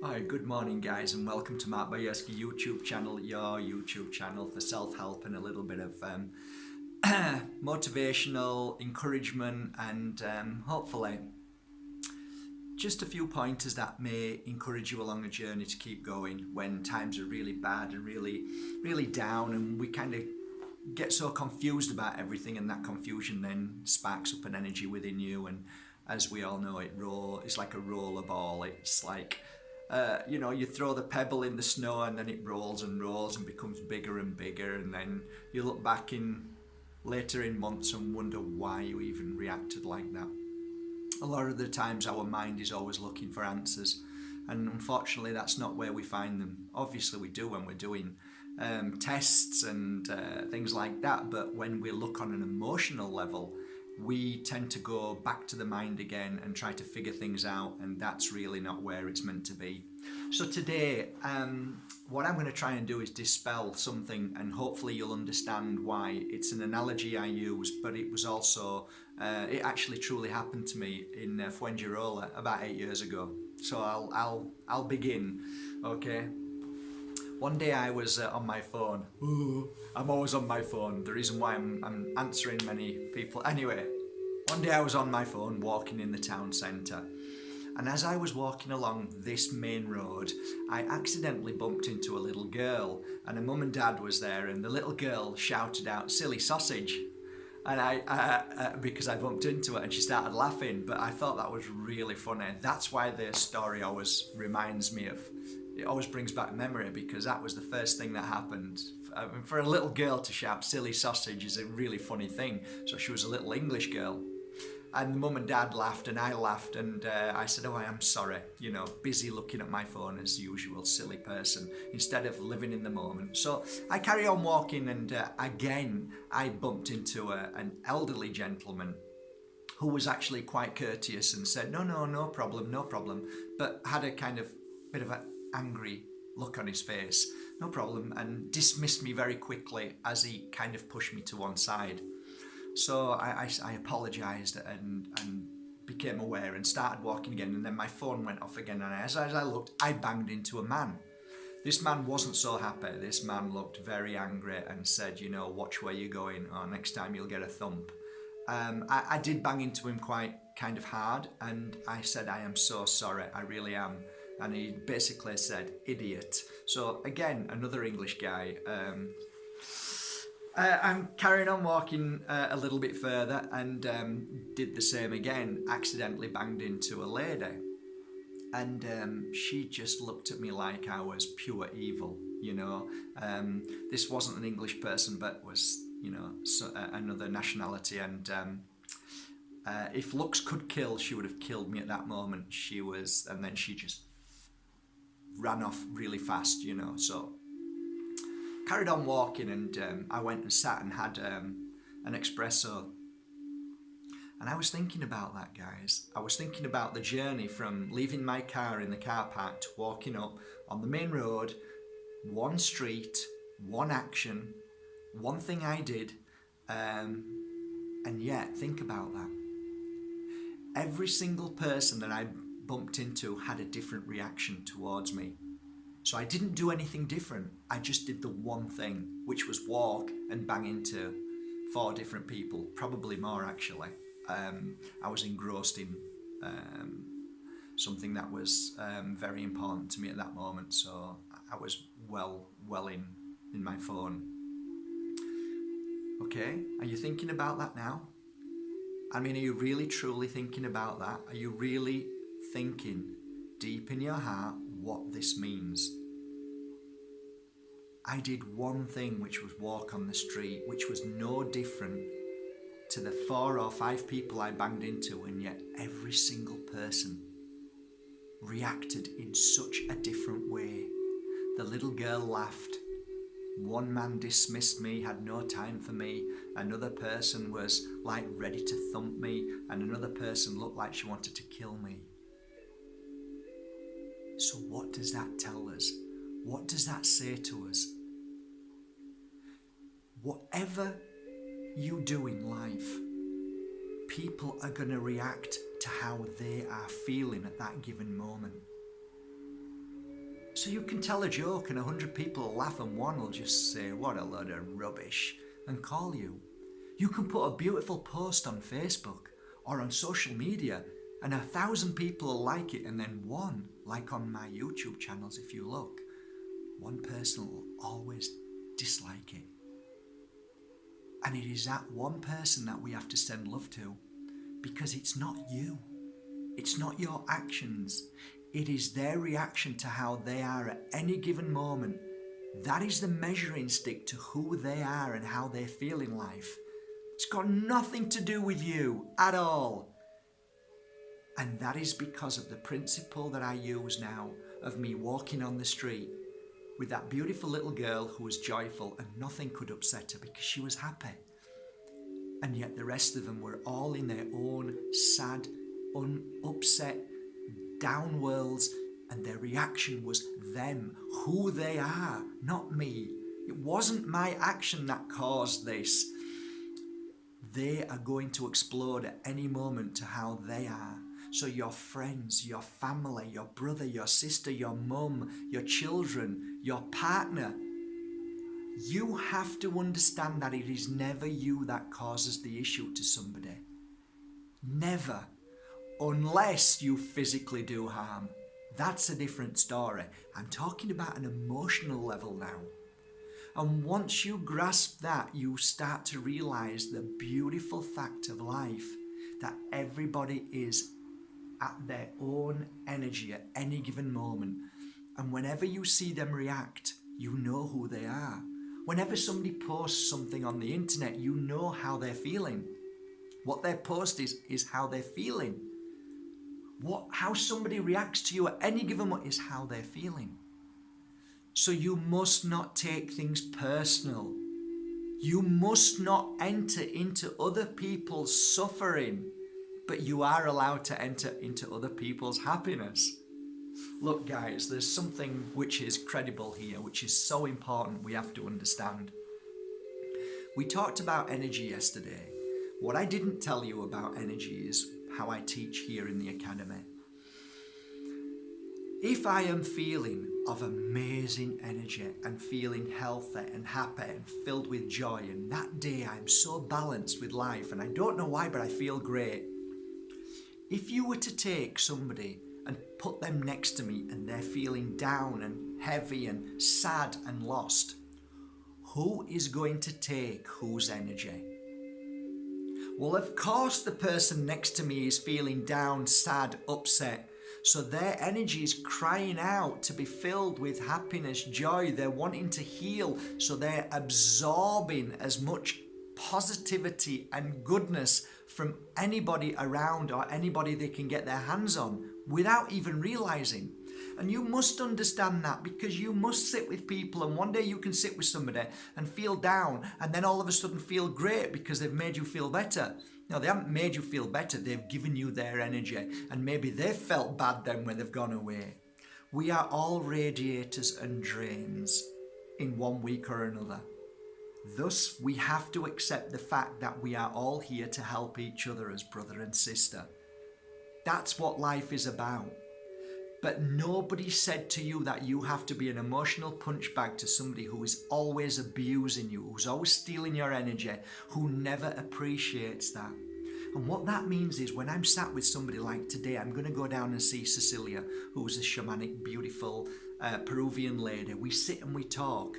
Hi, good morning, guys, and welcome to Mark Bayersky YouTube channel, your YouTube channel for self-help and a little bit of motivational encouragement and hopefully just a few pointers that may encourage you along a journey to keep going when times are really bad and really down, and we kind of get so confused about everything, and that confusion then sparks up an energy within you. And as we all know, it's like a roller ball. It's like you throw the pebble in the snow and then it rolls and rolls and becomes bigger and bigger, and then you look back in later in months and wonder why you even reacted like that. A lot of the times our mind is always looking for answers, and unfortunately that's not where we find them. Obviously we do when we're doing tests and things like that, but when we look on an emotional level, we tend to go back to the mind again and try to figure things out, and that's really not where it's meant to be. So today, what I'm going to try and do is dispel something, and hopefully you'll understand why. It's an analogy I use, but it was also, it actually truly happened to me in Fuengirola about 8 years ago. So I'll begin, okay? One day I was on my phone. Ooh, I'm always on my phone. The reason why I'm answering many people. Anyway, one day I was on my phone walking in the town centre. And as I was walking along this main road, I accidentally bumped into a little girl, and her mum and dad was there, and the little girl shouted out, "Silly sausage." And because I bumped into her and she started laughing, but I thought that was really funny. That's why the story always reminds me of, it always brings back memory, because that was the first thing that happened. I mean, for a little girl to shout "silly sausage" is a really funny thing. So she was a little English girl. And the mum and dad laughed and I laughed, and I said, "Oh, I am sorry," busy looking at my phone as usual, silly person, instead of living in the moment. So I carry on walking, and again I bumped into an elderly gentleman who was actually quite courteous and said, no problem, no problem, but had a kind of bit of an angry look on his face, "No problem," and dismissed me very quickly as he kind of pushed me to one side. So I apologised and became aware and started walking again, and then my phone went off again, and as I looked, I banged into a man. This man wasn't so happy. This man looked very angry and said, "Watch where you're going, or next time you'll get a thump." I did bang into him quite kind of hard, and I said, "I am so sorry, I really am." And he basically said, "Idiot." So again, another English guy. I'm carrying on walking a little bit further, and did the same again. Accidentally banged into a lady, and she just looked at me like I was pure evil. This wasn't an English person, but was another nationality, and if looks could kill, she would have killed me at that moment. And then she just ran off really fast. So carried on walking, and I went and sat and had an espresso. And I was thinking about that, guys. I was thinking about the journey from leaving my car in the car park to walking up on the main road, one street, one action, one thing I did, and yet think about that. Every single person that I bumped into had a different reaction towards me. So I didn't do anything different. I just did the one thing, which was walk and bang into 4 different people, probably more actually. I was engrossed in something that was very important to me at that moment. So I was well in my phone. Okay, are you thinking about that now? I mean, are you really truly thinking about that? Are you really thinking deep in your heart what this means? I did one thing, which was walk on the street, which was no different to the 4 or 5 people I banged into, and yet every single person reacted in such a different way. The little girl laughed. One man dismissed me, had no time for me. Another person was like ready to thump me, and another person looked like she wanted to kill me. So what does that tell us? What does that say to us? Whatever you do in life, people are going to react to how they are feeling at that given moment. So you can tell a joke and 100 people will laugh and one will just say, what a load of rubbish, and call you. You can put a beautiful post on Facebook or on social media and 1,000 people will like it, and then one, like on my YouTube channels if you look, one person will always dislike it. And it is that one person that we have to send love to, because it's not you. It's not your actions. It is their reaction to how they are at any given moment. That is the measuring stick to who they are and how they feel in life. It's got nothing to do with you at all. And that is because of the principle that I use now of me walking on the street with that beautiful little girl who was joyful and nothing could upset her because she was happy. And yet the rest of them were all in their own sad, upset, down worlds, and their reaction was them, who they are, not me. It wasn't my action that caused this. They are going to explode at any moment to how they are. So your friends, your family, your brother, your sister, your mum, your children, your partner, you have to understand that it is never you that causes the issue to somebody. Never. Unless you physically do harm. That's a different story. I'm talking about an emotional level now. And once you grasp that, you start to realize the beautiful fact of life, that everybody is at their own energy at any given moment. And whenever you see them react, you know who they are. Whenever somebody posts something on the internet, you know how they're feeling. What their post is how they're feeling. How somebody reacts to you at any given moment is how they're feeling. So you must not take things personal. You must not enter into other people's suffering, but you are allowed to enter into other people's happiness. Look guys, there's something which is credible here, which is so important we have to understand. We talked about energy yesterday. What I didn't tell you about energy is how I teach here in the academy. If I am feeling of amazing energy and feeling healthy and happy and filled with joy, and that day I'm so balanced with life and I don't know why, but I feel great. If you were to take somebody and put them next to me and they're feeling down and heavy and sad and lost, who is going to take whose energy? Well, of course the person next to me is feeling down, sad, upset. So their energy is crying out to be filled with happiness, joy. They're wanting to heal. So they're absorbing as much positivity and goodness from anybody around or anybody they can get their hands on without even realizing. And you must understand that, because you must sit with people, and one day you can sit with somebody and feel down and then all of a sudden feel great because they've made you feel better. No, they haven't made you feel better. They've given you their energy, and maybe they've felt bad then when they've gone away. We are all radiators and drains in one week or another. Thus, we have to accept the fact that we are all here to help each other as brother and sister. That's what life is about. But nobody said to you that you have to be an emotional punch bag to somebody who is always abusing you, who's always stealing your energy, who never appreciates that. And what that means is, when I'm sat with somebody like today, I'm going to go down and see Cecilia, who's a shamanic, beautiful Peruvian lady. We sit and we talk.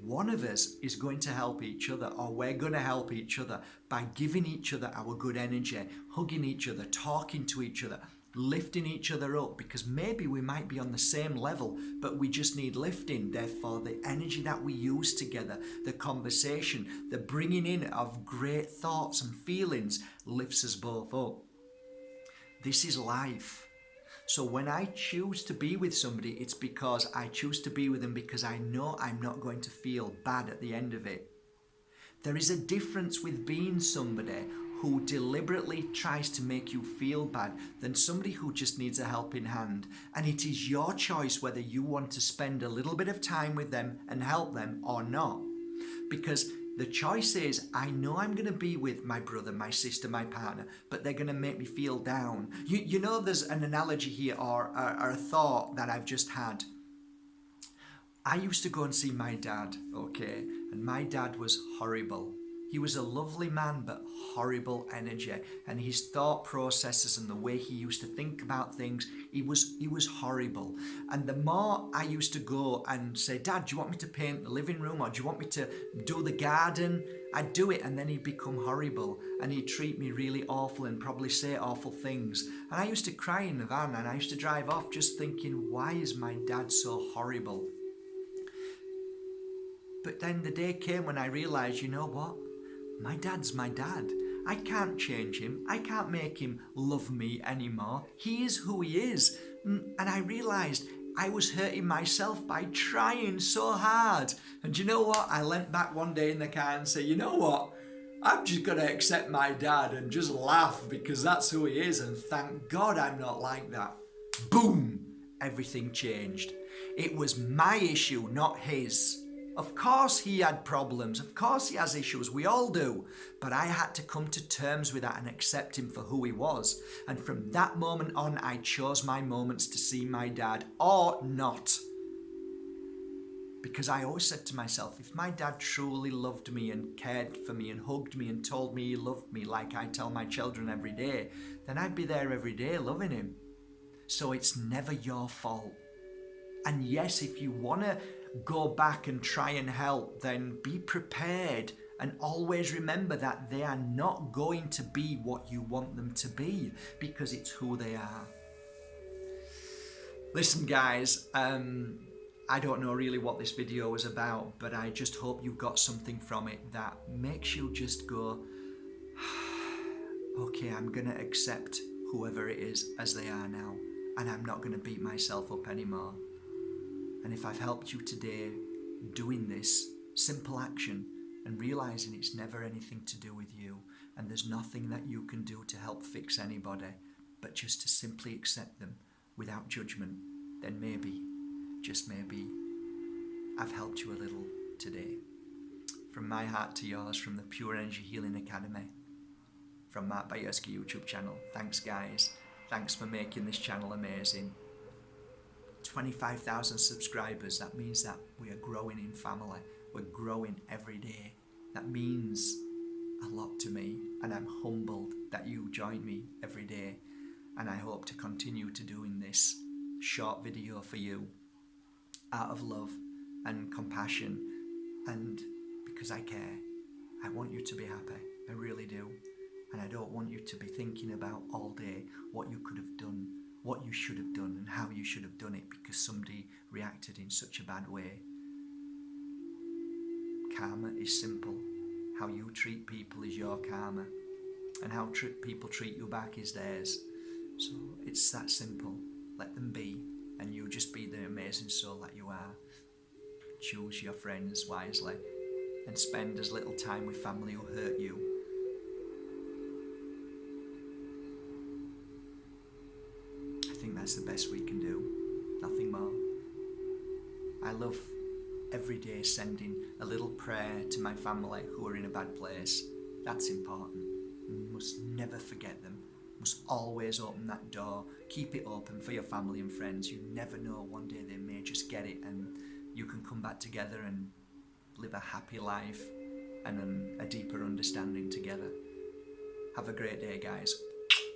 One of us is going to help each other, or we're going to help each other by giving each other our good energy, hugging each other, talking to each other, lifting each other up, because maybe we might be on the same level, but we just need lifting. Therefore, the energy that we use together, the conversation, the bringing in of great thoughts and feelings lifts us both up. This is life. So when I choose to be with somebody, it's because I choose to be with them because I know I'm not going to feel bad at the end of it. There is a difference with being somebody who deliberately tries to make you feel bad than somebody who just needs a helping hand. And it is your choice whether you want to spend a little bit of time with them and help them or not. Because the choice is, I know I'm going to be with my brother, my sister, my partner, but they're going to make me feel down. You know, there's an analogy here or a thought that I've just had. I used to go and see my dad, okay, and my dad was horrible. He was a lovely man, but horrible energy, and his thought processes and the way he used to think about things, he was horrible. And the more I used to go and say, Dad, do you want me to paint the living room, or do you want me to do the garden? I'd do it, and then he'd become horrible, and he'd treat me really awful and probably say awful things. And I used to cry in the van, and I used to drive off just thinking, why is my dad so horrible? But then the day came when I realised, you know what? My dad's my dad. I can't change him. I can't make him love me anymore. He is who he is. And I realised I was hurting myself by trying so hard. And you know what? I leant back one day in the car and said, you know what? I'm just going to accept my dad and just laugh because that's who he is. And thank God I'm not like that. Boom! Everything changed. It was my issue, not his. Of course he had problems, of course he has issues, we all do. But I had to come to terms with that and accept him for who he was. And from that moment on, I chose my moments to see my dad or not. Because I always said to myself, if my dad truly loved me and cared for me and hugged me and told me he loved me like I tell my children every day, then I'd be there every day loving him. So it's never your fault. And yes, if you want to go back and try and help, then be prepared and always remember that they are not going to be what you want them to be because it's who they are. Listen guys, I don't know really what this video was about, but I just hope you got something from it that makes you just go, okay, I'm going to accept whoever it is as they are now, and I'm not going to beat myself up anymore. And if I've helped you today doing this simple action and realising it's never anything to do with you and there's nothing that you can do to help fix anybody, but just to simply accept them without judgment, then maybe, just maybe, I've helped you a little today. From my heart to yours, from the Pure Energy Healing Academy, from Mark Bajerski YouTube channel. Thanks guys. Thanks for making this channel amazing. 25,000 subscribers, that means that we are growing in family. We're growing every day. That means a lot to me, and I'm humbled that you join me every day. And I hope to continue to doing this short video for you out of love and compassion, and because I care. I want you to be happy, I really do. And I don't want you to be thinking about all day what you could have done, what you should have done and how you should have done it because somebody reacted in such a bad way. Karma is simple. How you treat people is your karma, and how people treat you back is theirs. So it's that simple. Let them be, and you just be the amazing soul that you are. Choose your friends wisely and spend as little time with family who hurt you. I think that's the best we can do, nothing more. I love every day sending a little prayer to my family who are in a bad place. That's important. You must never forget them. You must always open that door. Keep it open for your family and friends. You never know, one day they may just get it and you can come back together and live a happy life and a deeper understanding together. Have a great day, guys.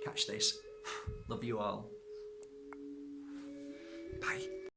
Catch this. Love you all. Bye.